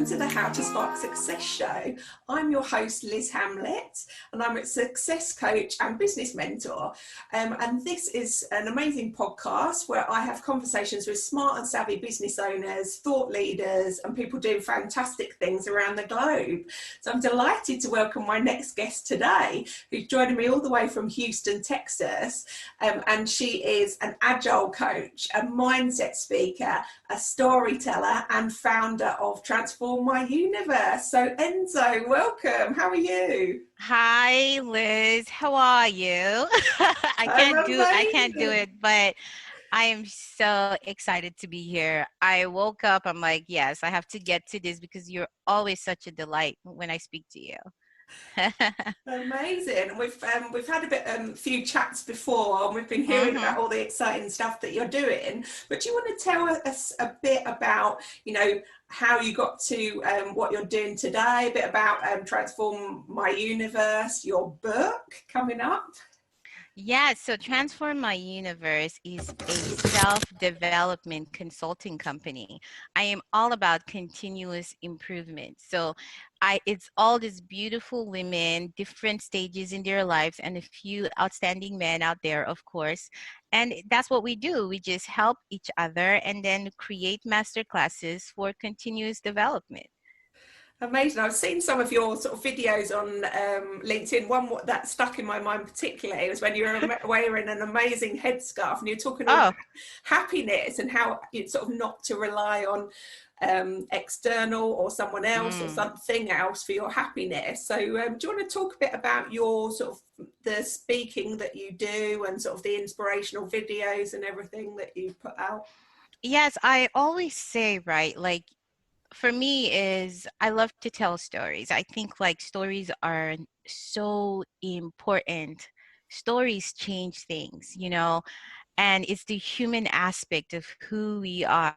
welcome to the How to Spark Success Show. I'm your host, Liz Hamlet, and I'm a success coach and business mentor. And this is an amazing podcast where I have conversations with smart and savvy business owners, thought leaders, and people doing fantastic things around the globe. So I'm delighted to welcome my next guest today, who's joining me all the way from Houston, Texas. And she is an agile coach, a mindset speaker, a storyteller, and founder of Transform My Universe. So Enzo, welcome. How are you? Hi, Liz. How are you? I'm I can't do amazing. it, but I am so excited to be here. I woke up, I'm like, yes, I have to get to this because you're always such a delight when I speak to you. Amazing. We've had few chats before, and we've been hearing hmm about all the exciting stuff that you're doing. But do you want to tell us a bit about, how you got to what you're doing today? A bit about Transform My Universe, your book coming up. Yeah, so Transform My Universe is a self-development consulting company. I am all about continuous improvement. So it's all these beautiful women, different stages in their lives, and a few outstanding men out there, of course. And that's what we do. We just help each other and then create master classes for continuous development. Amazing. I've seen some of your sort of videos on LinkedIn. One that stuck in my mind particularly was when you were wearing an amazing headscarf and you're talking all about Oh, happiness and how it's sort of not to rely on external or someone else or mm. something else for your happiness. So do you want to talk a bit about your sort of the speaking that you do and sort of the inspirational videos and everything that you put out? Yes, I always say, right, like for me is I love to tell stories. I think like stories are so important. Stories change things, and it's the human aspect of who we are.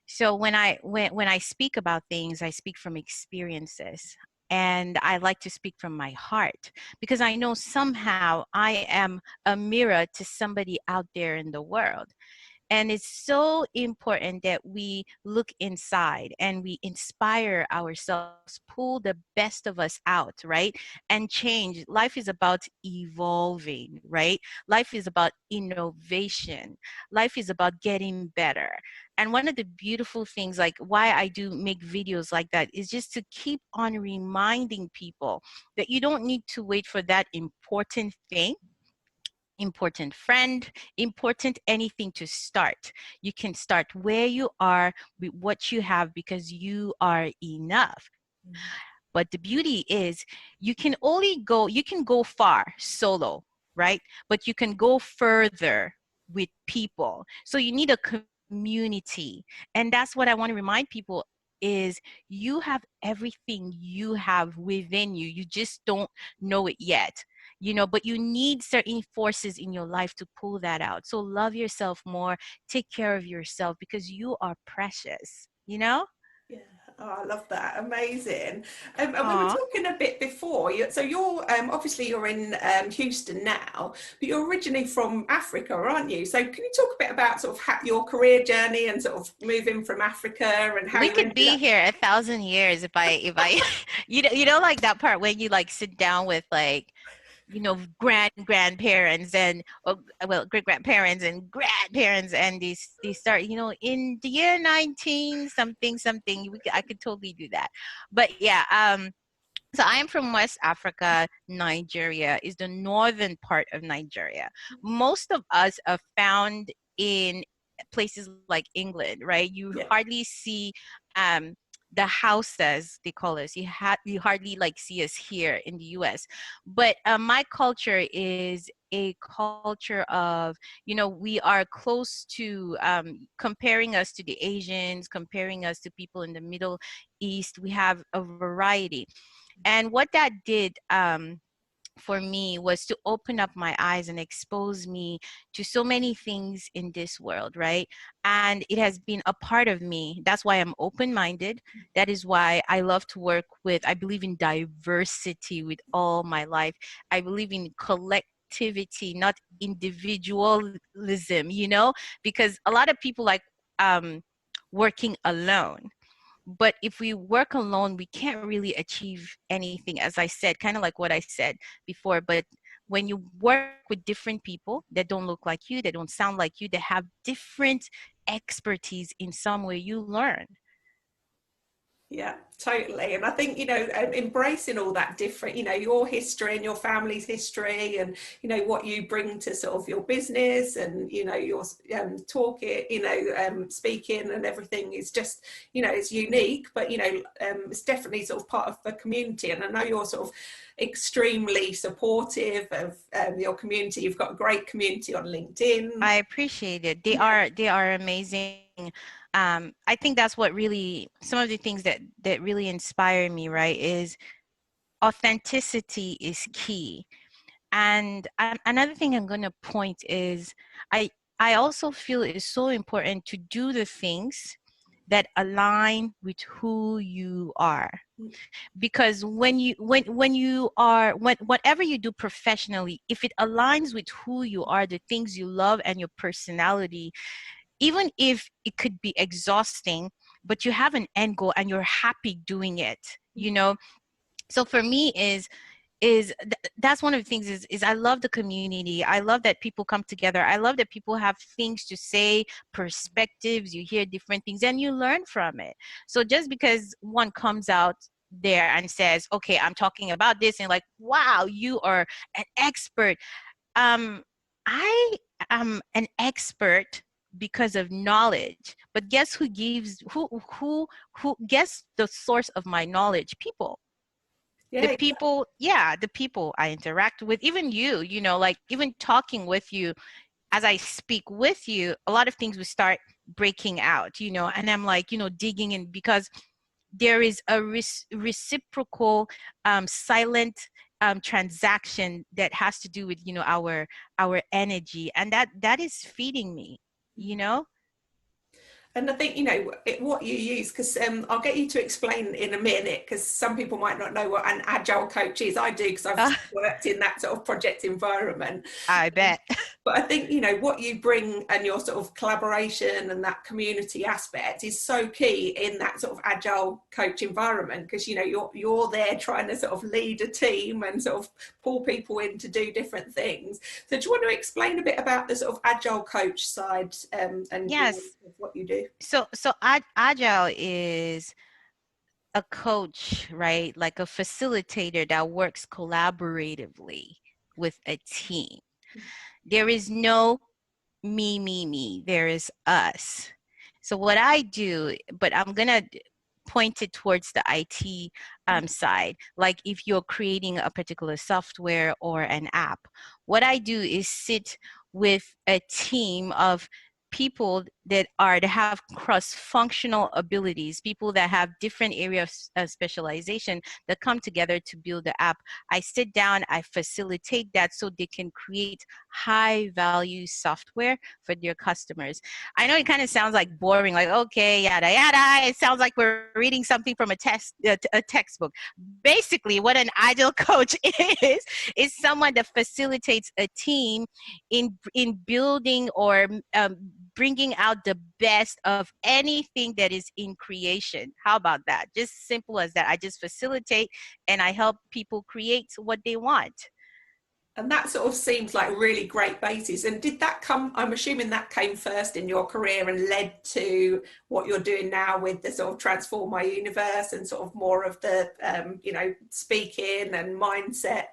So when I speak about things, I speak from experiences. And I like to speak from my heart because I know somehow I am a mirror to somebody out there in the world. And it's so important that we look inside and we inspire ourselves, pull the best of us out, right? And change. Life is about evolving, right? Life is about innovation. Life is about getting better. And one of the beautiful things, like why I do make videos like that, is just to keep on reminding people that you don't need to wait for that important thing, important friend, important anything to start. You can start where you are with what you have because you are enough. But the beauty is you can go far solo, right? But you can go further with people. So you need a community. And that's what I want to remind people is you have everything you have within you. You just don't know it yet, but you need certain forces in your life to pull that out. So love yourself more, take care of yourself because you are precious. Yeah, oh, I love that. Amazing. And we were Aw. talking a bit before. So you're obviously you're in Houston now, but you're originally from Africa, aren't you? So can you talk a bit about sort of your career journey and sort of moving from Africa and how We you could ended be up? here 1,000 years if I you know like that part when you like sit down with like grandparents and well great grandparents and grandparents and they start in the year 19 something something I could totally do that. But yeah, so I am from West Africa. Nigeria is the northern part of Nigeria. Most of us are found in places like England, right? You Yeah. hardly see um, the houses they call us. You hardly like see us here in the U.S. But my culture is a culture of we are close to comparing us to the Asians, comparing us to people in the Middle East. We have a variety. And what that did for me was to open up my eyes and expose me to so many things in this world, right? And it has been a part of me. That's why I'm open minded. That is why I love to work with, I believe in diversity with all my life. I believe in collectivity, not individualism, because a lot of people like working alone. But if we work alone, we can't really achieve anything, as I said, kind of like what I said before. But when you work with different people that don't look like you, that don't sound like you, that have different expertise in some way, you learn. Yeah, totally. And I think, embracing all that different, your history and your family's history and, what you bring to sort of your business and, your talking, speaking and everything is just, it's unique, but, it's definitely sort of part of the community. And I know you're sort of extremely supportive of your community. You've got a great community on LinkedIn. I appreciate it. They are amazing. I think that's what really, some of the things that really inspire me, right, is authenticity is key. And another thing I'm going to point is I I also feel it's so important to do the things that align with who you are, because when whatever you do professionally, if it aligns with who you are, the things you love and your personality, even if it could be exhausting, but you have an end goal and you're happy doing it, so for me that's one of the things is I love the community. I love that people come together. I love that people have things to say, perspectives, you hear different things and you learn from it. So just because one comes out there and says, okay, I'm talking about this, and like, wow, you are an expert. I am an expert because of knowledge, but guess who gives who guess the source of my knowledge? People. The Yeah. people, yeah, the people I interact with, even like even talking with you, as I speak with you, a lot of things will start breaking out, and I'm like, digging in, because there is a reciprocal silent transaction that has to do with our energy, and that is feeding me, you know And I think, what you use, because I'll get you to explain in a minute, because some people might not know what an agile coach is. I do, because I've uh, worked in that sort of project environment. I bet. But I think, what you bring and your sort of collaboration and that community aspect is so key in that sort of agile coach environment, because, you're there trying to sort of lead a team and sort of pull people in to do different things. So do you want to explain a bit about the sort of agile coach side, and Yes. what you do? So agile is a coach, right? Like a facilitator that works collaboratively with a team. There is no me. There is us. So what I do, but I'm gonna point it towards the IT side. Like if you're creating a particular software or an app, what I do is sit with a team of people that have cross-functional abilities, people that have different areas of specialization that come together to build the app. I sit down, I facilitate that so they can create high value software for their customers. I know it kind of sounds like boring, like, okay, yada yada. It sounds like we're reading something from a textbook. Basically, what an agile coach is someone that facilitates a team in building or bringing out the best of anything that is in creation. How about that? Just simple as that. I just facilitate and I help people create what they want. And that sort of seems like a really great basis. And did that come, I'm assuming that came first in your career and led to what you're doing now with the sort of Transform My Universe and sort of more of the, speaking and mindset?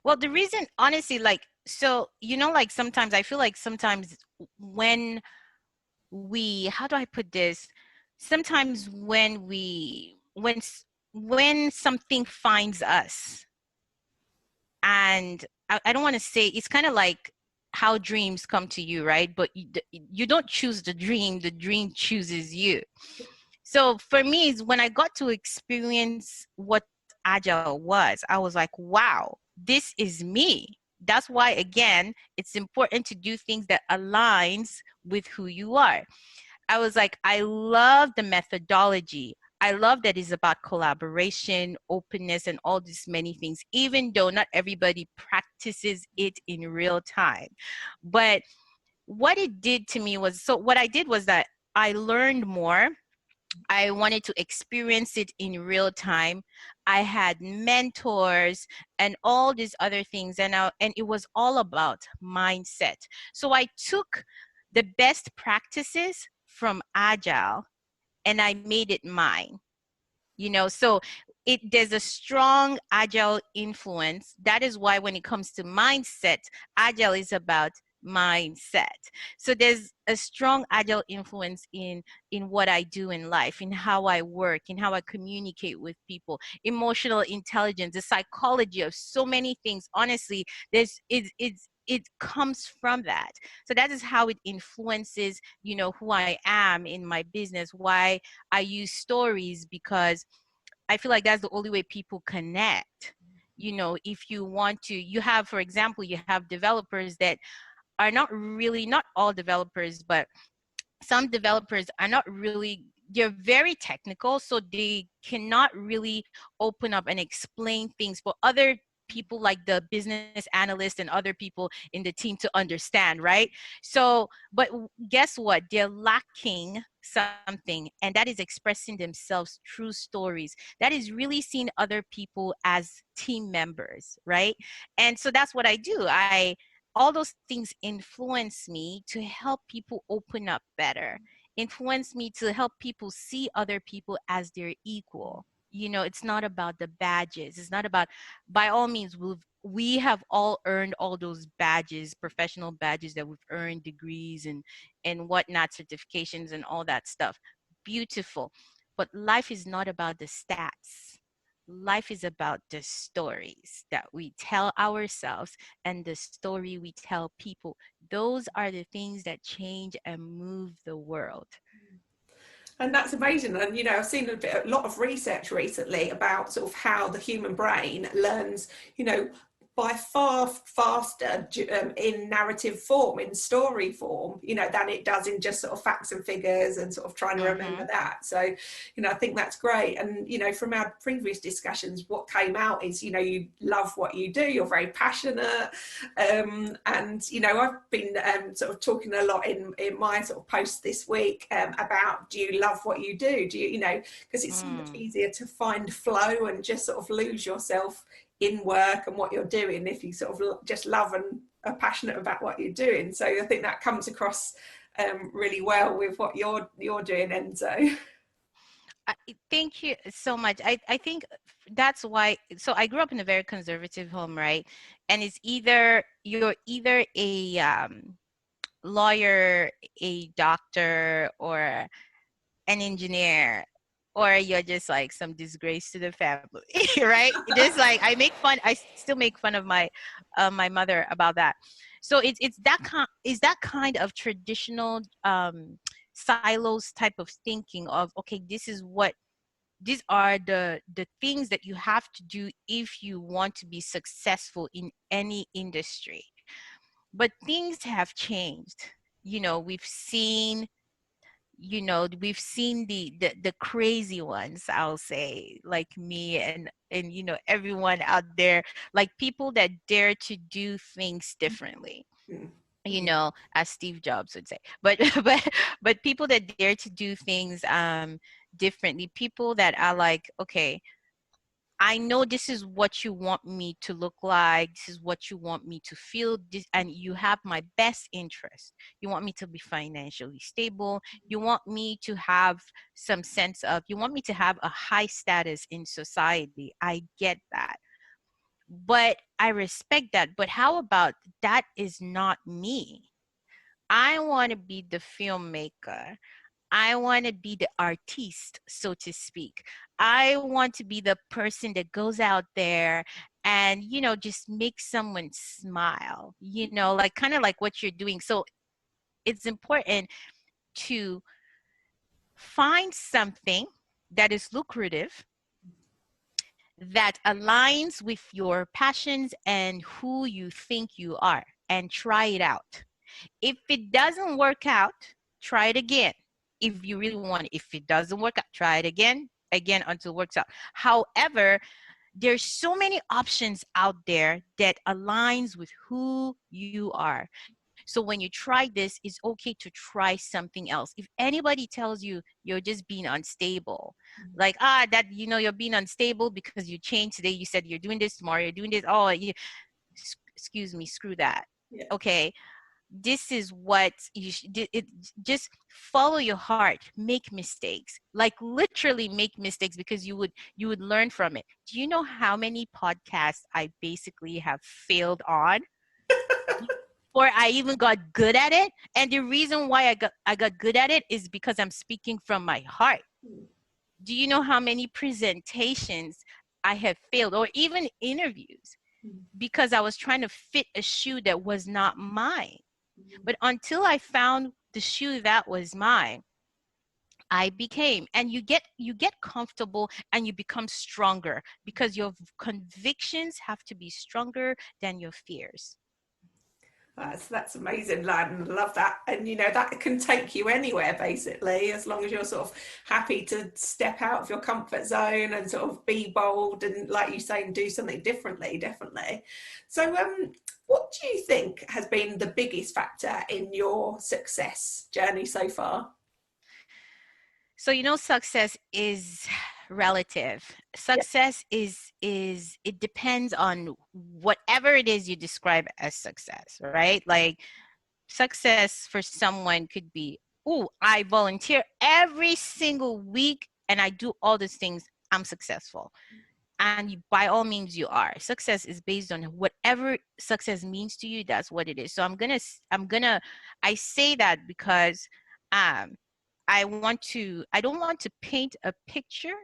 Well, the reason, honestly, like, so, like sometimes I feel like sometimes when how do I put this? Sometimes when something finds us, and I don't want to say, it's kind of like how dreams come to you, right? But you don't choose the dream chooses you. So for me, is when I got to experience what agile was, I was like, wow, this is me. That's why, again, it's important to do things that aligns with who you are. I was like, I love the methodology. I love that it's about collaboration, openness, and all these many things, even though not everybody practices it in real time. But what it did to me was, so what I did was that I learned more. I wanted to experience it in real time. I had mentors and all these other things, and it was all about mindset. So I took the best practices from Agile and I made it mine. So there's a strong Agile influence. That is why when it comes to mindset, Agile is about mindset. So there's a strong Agile influence in what I do in life, in how I work, in how I communicate with people. Emotional intelligence, the psychology of so many things. Honestly, it comes from that. So that is how it influences who I am in my business, why I use stories, because I feel like that's the only way people connect. If you want to, you have, for example, you have developers that are not all developers, but some developers are not really, they're very technical, so they cannot really open up and explain things for other people, like the business analyst and other people in the team, to understand, right? So but guess what, they're lacking something, and that is expressing themselves through stories. That is really seeing other people as team members, right? And so that's what I do. All those things influence me to help people open up better, influence me to help people see other people as their equal. It's not about the badges. It's not about, by all means, we have all earned all those badges, professional badges that we've earned, degrees and whatnot, certifications and all that stuff. Beautiful. But life is not about the stats. Life is about the stories that we tell ourselves and the story we tell people. Those are the things that change and move the world. And that's amazing. And I've seen a lot of research recently about sort of how the human brain learns, by far faster in narrative form, in story form, than it does in just sort of facts and figures and sort of trying to remember Mm-hmm. that. So, I think that's great. And, from our previous discussions, what came out is, you love what you do, you're very passionate. And, I've been sort of talking a lot in my sort of posts this week about, do you love what you do? Do you, because it's so much easier to find flow and just sort of lose yourself in work and what you're doing if you sort of just love and are passionate about what you're doing. So I think that comes across really well with what you're doing, Enzo. Thank you so much. I think that's why. So I grew up in a very conservative home, right? And you're either a lawyer, a doctor, or an engineer, or you're just like some disgrace to the family, right? Just like I still make fun of my mother about that. So it's that kind of traditional silos type of thinking of, okay, these are the things that you have to do if you want to be successful in any industry. But things have changed. We've seen the crazy ones, I'll say, like me and everyone out there, like people that dare to do things differently, as Steve Jobs would say. But but people that dare to do things differently, people that are like, okay, I know this is what you want me to look like. This is what you want me to feel. And you have my best interest. You want me to be financially stable. You want me to have some sense of, you want me to have a high status in society. I get that. But I respect that. But how about that is not me? I want to be the filmmaker. I want to be the artiste, so to speak. I want to be the person that goes out there and, just makes someone smile, like kind of like what you're doing. So it's important to find something that is lucrative, that aligns with your passions and who you think you are, and try it out. If it doesn't work out, try it again. If you really want it. If it doesn't work out, try it again until it works out. However, there's so many options out there that aligns with who you are. So when you try this, it's okay to try something else. If anybody tells you you're just being unstable, like, that, you're being unstable because you changed today, you said you're doing this, tomorrow you're doing this, excuse me, screw that. Yeah. Okay, this is what just follow your heart, make mistakes, like literally make mistakes, because you would learn from it. Do you know how many podcasts I basically have failed on before I even got good at it? And the reason why I got good at it is because I'm speaking from my heart. Do you know how many presentations I have failed, or even interviews, because I was trying to fit a shoe that was not mine? But until I found the shoe that was mine, I became, and you get comfortable and you become stronger, because your convictions have to be stronger than your fears. That's amazing, Lan. I love that. And that can take you anywhere basically, as long as you're sort of happy to step out of your comfort zone and sort of be bold and, like you say, do something differently, definitely. So what do you think has been the biggest factor in your success journey so far? So success is relative. Yeah. Success is it depends on whatever it is you describe as success, right? Like, success for someone could be, oh, I volunteer every single week and I do all these things, I'm successful. And by all means you are. Success is based on whatever success means to you, that's what it is. So I say that because um I don't want to paint a picture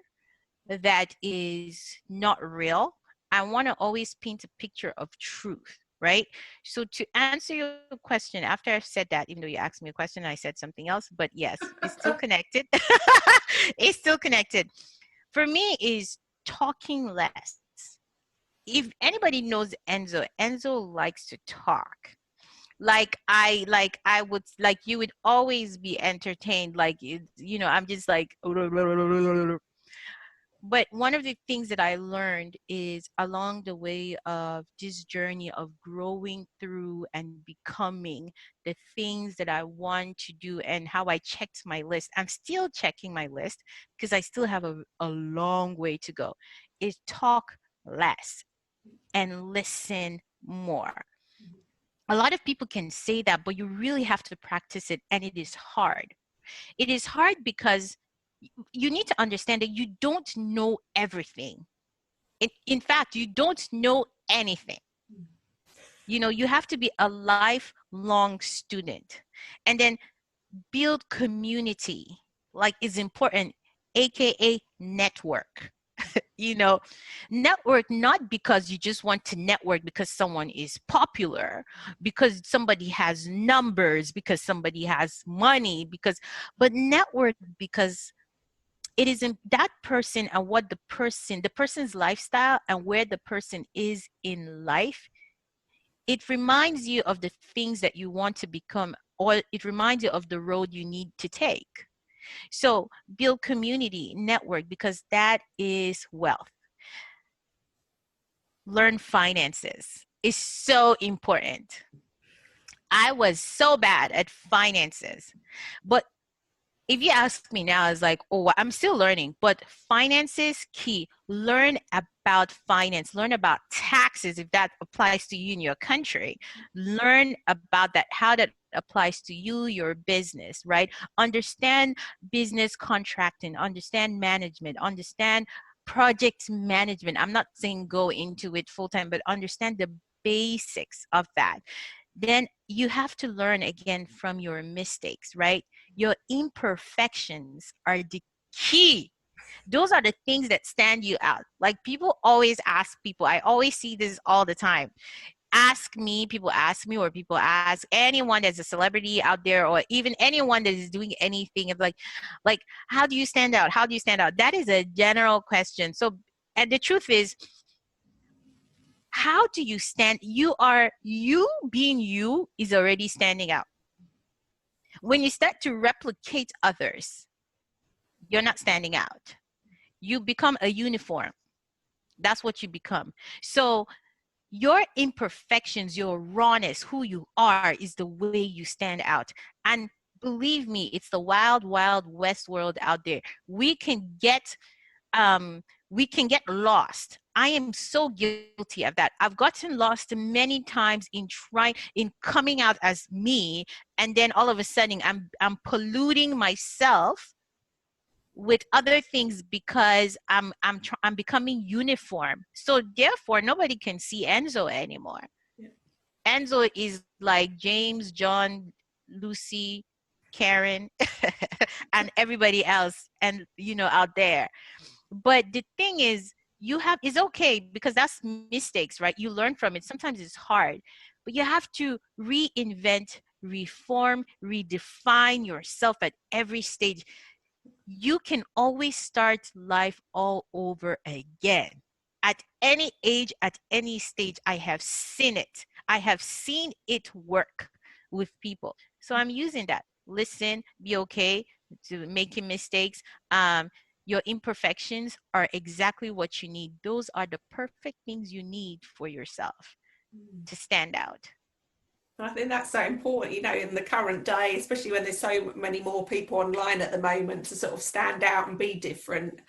that is not real. I want to always paint a picture of truth, right? So to answer your question, after I've said that, even though you asked me a question, I said something else, but yes, it's still connected. It's still connected. For me, is talking less. If anybody knows Enzo likes to talk. Like I would, like, you would always be entertained, like, I'm just like. But one of the things that I learned is along the way of this journey of growing through and becoming the things that I want to do, and how I checked my list. I'm still checking my list because I still have a long way to go. Is talk less and listen more. A lot of people can say that, but you really have to practice it, and it is hard. It is hard because you need to understand that you don't know everything. In fact, you don't know anything. You have to be a lifelong student, and then build community, like, is important, aka network. you know Network, not because you just want to network because someone is popular, because somebody has numbers, because somebody has money, but network because it is in that person, and what the person's lifestyle and where the person is in life. It reminds you of the things that you want to become, or it reminds you of the road you need to take. So build community, network, because that is wealth. Learn finances is so important. I was so bad at finances, but if you ask me now, it's like, oh, I'm still learning, but finances key. Learn about finance, learn about taxes if that applies to you in your country. Learn about that, how that applies to you, your business, right? Understand business contracting, understand management, understand project management. I'm not saying go into it full time, but understand the basics of that. Then you have to learn again from your mistakes, right? Your imperfections are the key. Those are the things that stand you out. Like, people always ask people, I always see this all the time. People ask me, or people ask anyone that's a celebrity out there, or even anyone that is doing anything, of like, how do you stand out? How do you stand out? That is a general question. So, and the truth is, how do you stand? You being you is already standing out. When you start to replicate others, you're not standing out. You become a uniform. That's what you become. So Your imperfections, your rawness, who you are, is the way you stand out. And believe me, it's the wild, wild west world out there. Um we can get lost. I am so guilty of that. I've gotten lost many times in coming out as me, and then all of a sudden I'm polluting myself with other things because I'm becoming uniform. So therefore nobody can see Enzo anymore. Yeah. Enzo is like James, John, Lucy, Karen, and everybody else, and out there. But the thing is, it's okay, because that's mistakes, right? You learn from it. Sometimes it's hard, but you have to reinvent, reform, redefine yourself at every stage. You can always start life all over again. At any age, at any stage, I have seen it. I have seen it work with people. So I'm using that. Listen, be okay to making mistakes. Your imperfections are exactly what you need. Those are the perfect things you need for yourself to stand out. I think that's so important, in the current day, especially when there's so many more people online at the moment, to sort of stand out and be different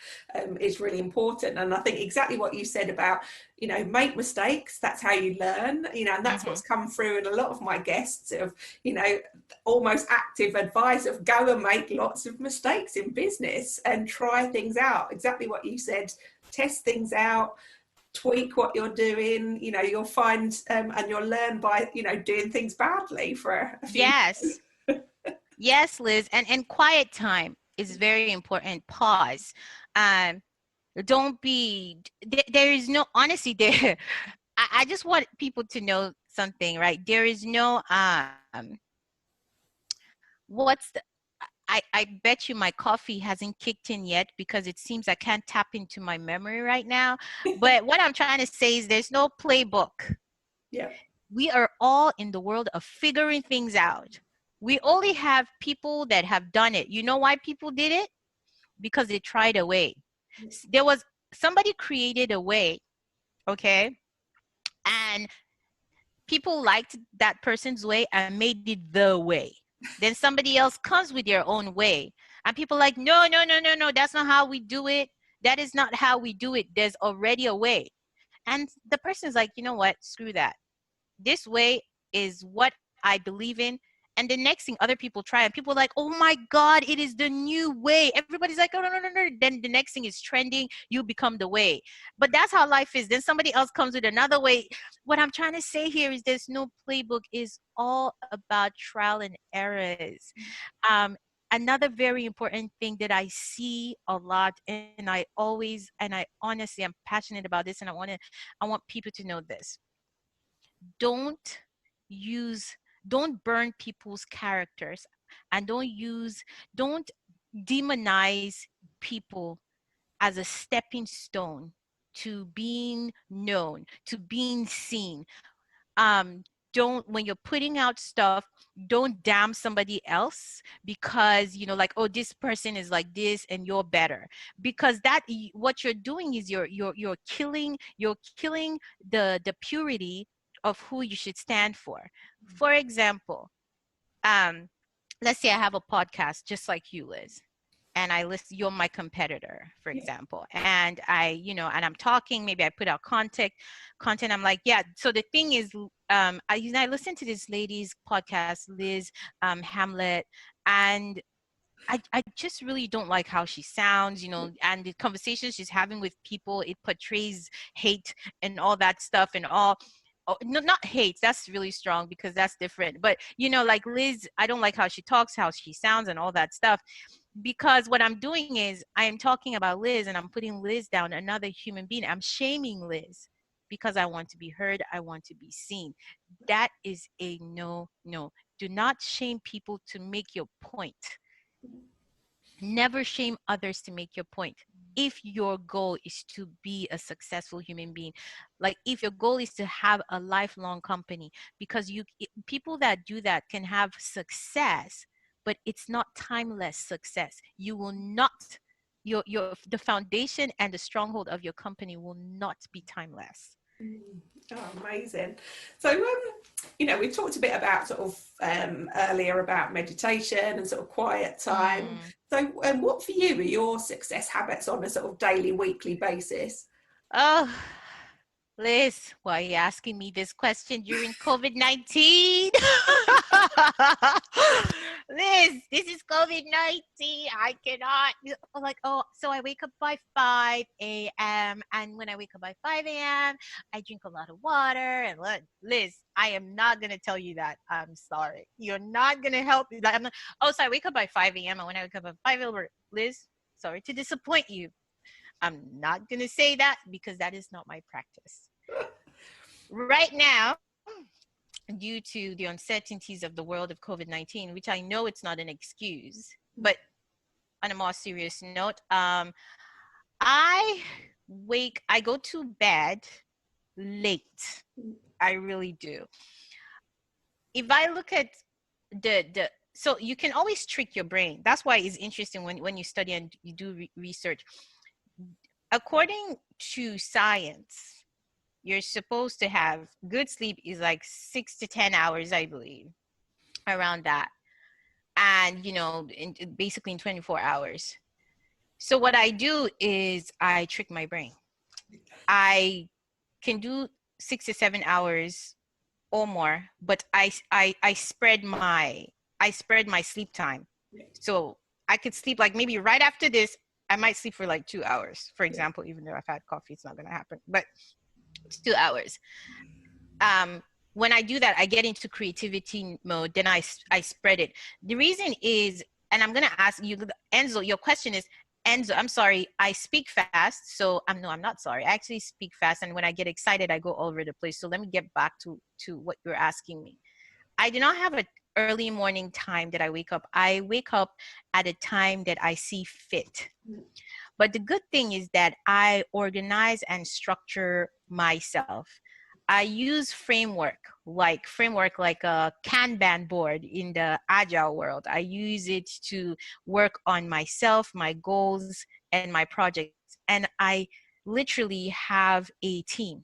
is really important. And I think exactly what you said about, make mistakes. That's how you learn, and that's Mm-hmm. what's come through in a lot of my guests of, almost active advice of go and make lots of mistakes in business and try things out. Exactly what you said, test things out, tweak what you're doing. You'll find and you'll learn by doing things badly for a few. Yes. Yes, Liz. And quiet time is very important. Pause. Um, don't be, there is no, honestly, there, I just want people to know something, right? There is no, what's the, I bet you my coffee hasn't kicked in yet, because it seems I can't tap into my memory right now. But what I'm trying to say is there's no playbook. Yeah. We are all in the world of figuring things out. We only have people that have done it. You know why people did it? Because they tried a way. There was somebody created a way, okay? And people liked that person's way and made it the way. Then somebody else comes with their own way. And people like, no, no, no, no, no, that's not how we do it. That is not how we do it. There's already a way. And the person's like, you know what? Screw that. This way is what I believe in. And the next thing, other people try, and people are like, oh my God, it is the new way. Everybody's like, oh, no, no, no, no. Then the next thing is trending. You become the way. But that's how life is. Then somebody else comes with another way. What I'm trying to say here is there's no playbook. Is all about trial and errors. Um, Another very important thing that I see a lot, and I honestly, I'm passionate about this, and I want people to know this. Don't use don't burn people's characters, and don't demonize people as a stepping stone to being known, to being seen. um don't, when you're putting out stuff, don't damn somebody else because like, oh, this person is like this and you're better. Because what you're doing is you're killing the purity of who you should stand for. For example, um let's say I have a podcast just like you, Liz, and I list you're my competitor, for Yeah. example, and and I'm talking, maybe I put out content. I'm like, yeah. So the thing is, I listened to this lady's podcast, Liz, Hamlet, and I just really don't like how she sounds, and the conversations she's having with people, it portrays hate and all that stuff and all. Oh, no, not hate. That's really strong because that's different. But like Liz, I don't like how she talks, how she sounds, and all that stuff. Because what I'm doing is I am talking about Liz and I'm putting Liz down, another human being. I'm shaming Liz because I want to be heard. I want to be seen. That is a no, no. Do not shame people to make your point. Never shame others to make your point. If your goal is to be a successful human being, like if your goal is to have a lifelong company, because people that do that can have success, but it's not timeless success. You will not, the foundation and the stronghold of your company will not be timeless. Oh, amazing. So, we talked a bit about sort of earlier about meditation and sort of quiet time. Mm. So, what for you are your success habits on a sort of daily, weekly basis? Oh, Liz, why are you asking me this question during COVID-19? Liz, this is COVID-19. I cannot. Like, oh, so I wake up by 5 a.m. And when I wake up by 5 a.m., I drink a lot of water. And look, Liz, I am not going to tell you that. I'm sorry. You're not going to help me. Like, I'm not, oh, so I wake up by 5 a.m. And when I wake up by 5 a.m., Liz, sorry to disappoint you. I'm not going to say that because that is not my practice. Right now, due to the uncertainties of the world of COVID-19, which I know it's not an excuse, but on a more serious note, I go to bed late. I really do. If I look at so you can always trick your brain. That's why it's interesting when you study and you do research. According to science, you're supposed to have good sleep is like 6 to 10 hours, I believe, around that. And, basically in 24 hours. So what I do is I trick my brain. I can do 6 to 7 hours or more, but I spread my sleep time. So I could sleep like maybe right after this, I might sleep for like 2 hours, for example, even though I've had coffee, it's not going to happen, but it's 2 hours. When I do that, I get into creativity mode. Then I spread it. The reason is, and I'm gonna ask you, Enzo. Your question is, Enzo. I'm sorry. I speak fast, so I'm not sorry. I actually speak fast, and when I get excited, I go all over the place. So let me get back to what you're asking me. I do not have an early morning time that I wake up. I wake up at a time that I see fit. But the good thing is that I organize and structure myself. I use framework like a Kanban board in the agile world. I use it to work on myself, my goals, and my projects. And I literally have a team.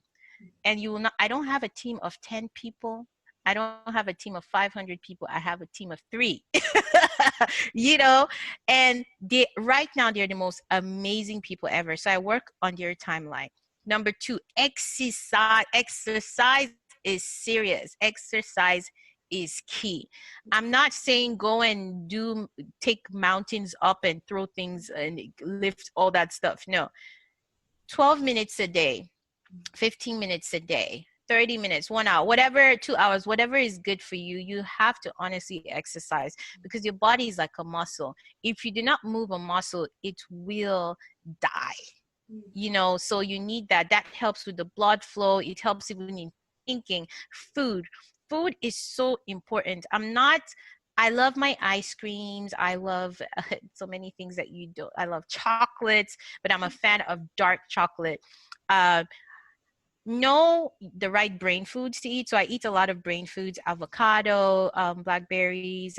And you will not, I don't have a team of 10 people. I don't have a team of 500 people. I have a team of 3. you know, and right now they're the most amazing people ever. So I work on their timeline. Number 2, exercise. Exercise is serious. Exercise is key. I'm not saying go and take mountains up and throw things and lift all that stuff. No, 12 minutes a day, 15 minutes a day, 30 minutes, 1 hour, whatever, 2 hours, whatever is good for you. You have to honestly exercise because your body is like a muscle. If you do not move a muscle, it will die. So you need that helps with the blood flow. It helps even in thinking. Food is so important. I love my ice creams. I love so many things that you do. I love chocolates, but I'm a fan of dark chocolate. uh, know the right brain foods to eat. So I eat a lot of brain foods, avocado, blackberries.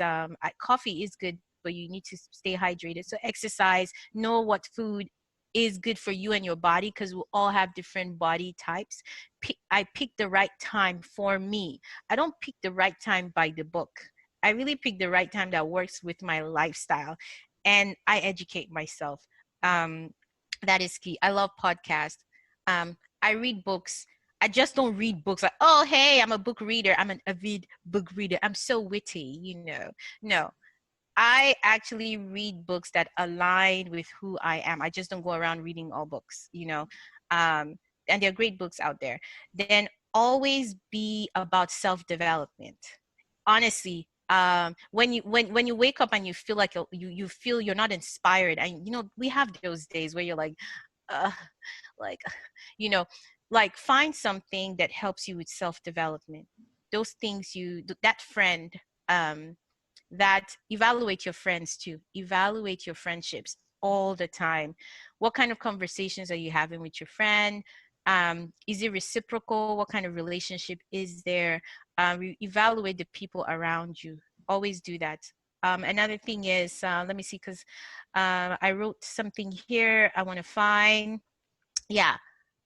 Coffee is good, but you need to stay hydrated. So exercise, know what food is good for you and your body because we all have different body types. I pick the right time for me. I don't pick the right time by the book. I really pick the right time that works with my lifestyle, and I educate myself. That is key. I love podcasts. I read books. I just don't read books like, oh, hey, I'm a book reader. I'm an avid book reader. I'm so witty. No, I actually read books that align with who I am. I just don't go around reading all books. And there are great books out there. Then always be about self-development. Honestly, when you wake up and you feel like you feel you're not inspired, and we have those days where you're uh, like you know like find something that helps you with self-development. Those things that friend, that evaluate your friends too, evaluate your friendships all the time. What kind of conversations are you having with your friend? Is it reciprocal? What kind of relationship is there? Evaluate the people around you. Always do that. Another thing is, let me see, because I wrote something here I want to find. Yeah,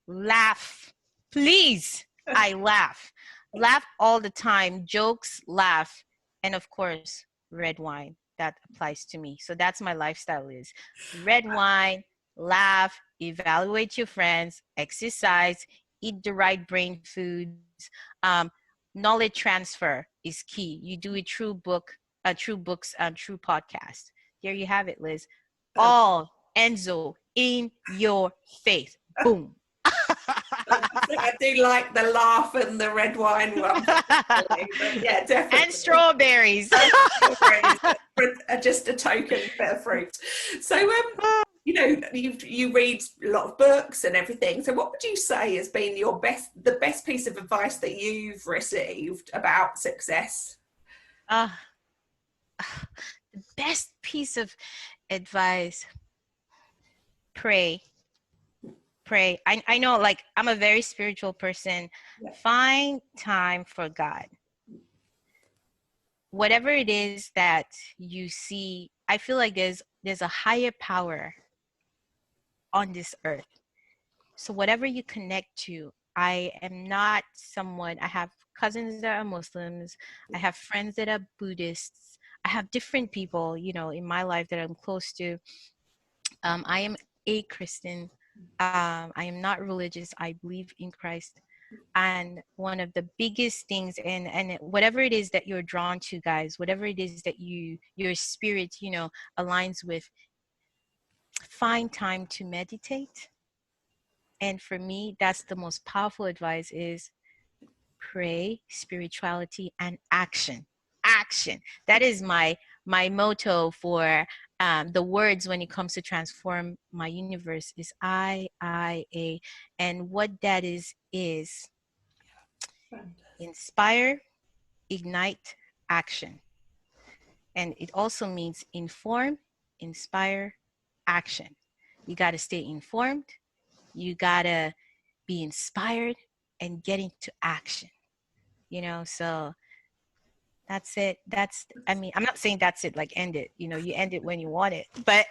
laugh. Please I laugh all the time, jokes, laugh, and of course, red wine. That applies to me. So that's my lifestyle is red wine, laugh, evaluate your friends, exercise, eat the right brain foods. Knowledge transfer is key. You do it through through books, through podcast. There you have it, Liz. Um, All Enzo in your face. Boom. I do like the laugh and the red wine one, particularly, but yeah, definitely. And strawberries. And strawberries are just a token bit of fruit. So, you know, you read a lot of books and everything. So, what would you say has been the best piece of advice that you've received about success? Uh, the best piece of advice, pray. Pray. I know, like, I'm a very spiritual person. Yeah. Find time for God. Whatever it is that you see, I feel like there's a higher power on this earth. So whatever you connect to, I am not someone, I have cousins that are Muslims, I have friends that are Buddhists, I have different people, you know, in my life that I'm close to. I am a Christian. I am not religious. I believe in Christ. And one of the biggest things, and whatever it is that you're drawn to, guys, whatever it is that your spirit, you know, aligns with, find time to meditate. And for me, that's the most powerful advice is pray, spirituality, and action. Action. That is my motto for the words when it comes to transform my universe is I, and what that is inspire, ignite, action. And it also means inform, inspire, action. You got to stay informed. You got to be inspired and get into action. You know, so that's it. I mean, I'm not saying that's it, like end it. You know, you end it when you want it. But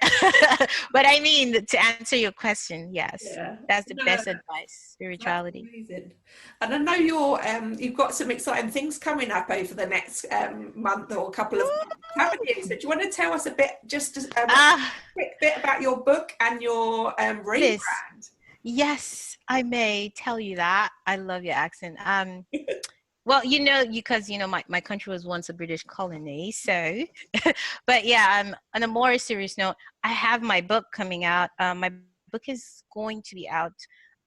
but I mean, to answer your question, yes, Yeah. that's the No, best advice, that's spirituality. amazing. And I know you've got some exciting things coming up over the next month or couple of months, haven't you? So do you want to tell us a bit, just a Ah, quick bit about your book and your Liz, rebrand? yes, I may tell you that. I love your accent. Well, you know, because, you know, my country was once a British colony. So, but yeah, on a more serious note, I have my book coming out. My book is going to be out,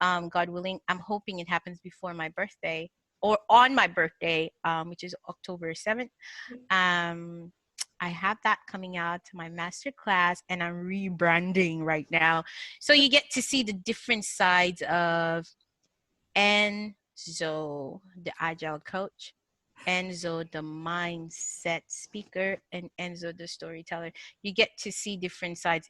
God willing. I'm hoping it happens before my birthday or on my birthday, which is October 7th. Um, I have that coming out to my master class, and I'm rebranding right now. So you get to see the different sides of Enzo, the agile coach, Enzo, the mindset speaker, and Enzo, the storyteller. You get to see different sides.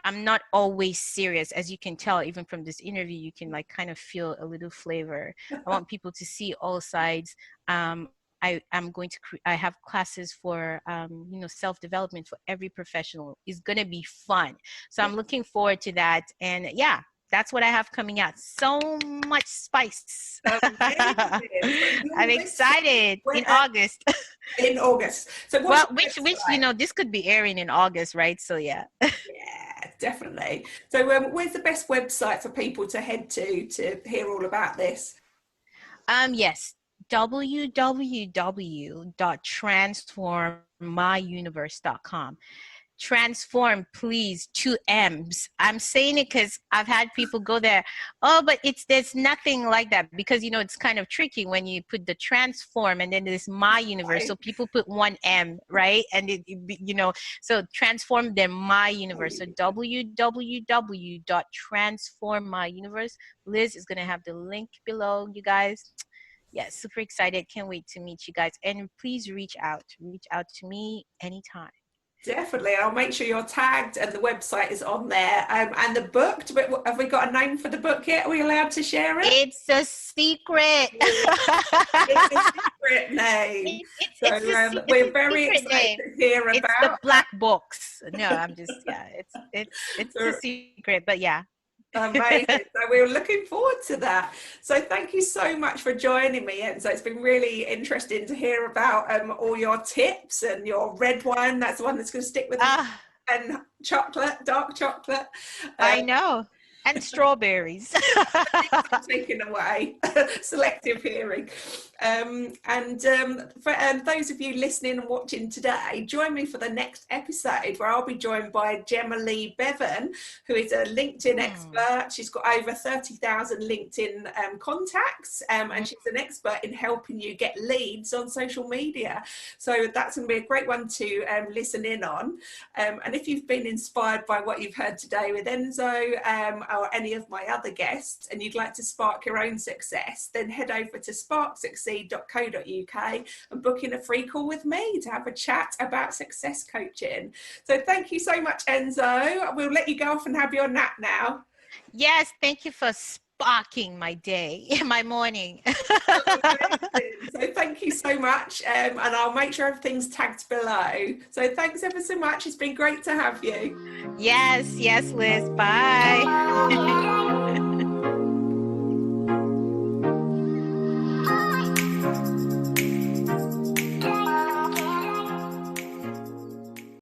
I'm not always serious. As you can tell, even from this interview, you can like kind of feel a little flavor. I want people to see all sides. I have classes for, you know, self-development for every professional. It's going to be fun. So I'm looking forward to that. And yeah, that's what I have coming out. So much spice. Amazing. So I'm excited in August. in August. So what's Well, your which, you website? know, this could be airing in August, right? So yeah. Yeah, definitely. So where's the best website for people to head to hear all about this? Yes, www.transformmyuniverse.com. Transform, please, 2 M's. I'm saying it because I've had people go there. Oh, but there's nothing like that, because, you know, it's kind of tricky when you put the transform and then there's my universe. So people put 1 M, right? And you know, so transform, then my universe. So www.transformmyuniverse. Liz is going to have the link below, you guys. Yes, super excited. Can't wait to meet you guys. And please reach out to me anytime. Definitely. I'll make sure you're tagged and the website is on there. And the book, have we got a name for the book yet? Are we allowed to share it? It's a secret. It's a secret name. We're very secret excited name. to hear It's about the black box. No, I'm just, yeah, it's a that. secret, but yeah. Amazing. So we're looking forward to that. So thank you so much for joining me. And so it's been really interesting to hear about all your tips, and your red wine. That's the one that's going to stick with us. Ah, And chocolate, dark chocolate. I know. And strawberries. Taken away, selective hearing. For those of you listening and watching today, join me for the next episode, where I'll be joined by Gemma Lee Bevan, who is a LinkedIn expert. She's got over 30,000 LinkedIn contacts, and she's an expert in helping you get leads on social media. So that's going to be a great one to listen in on. And if you've been inspired by what you've heard today with Enzo, or any of my other guests, and you'd like to spark your own success, then head over to sparksucceed.co.uk and book in a free call with me to have a chat about success coaching. So thank you so much, Enzo. We'll let you go off and have your nap now. Yes, thank you for sparking my day, my morning. So thank you so much, and I'll make sure everything's tagged below. So thanks ever so much. It's been great to have you. Yes, Liz. Bye.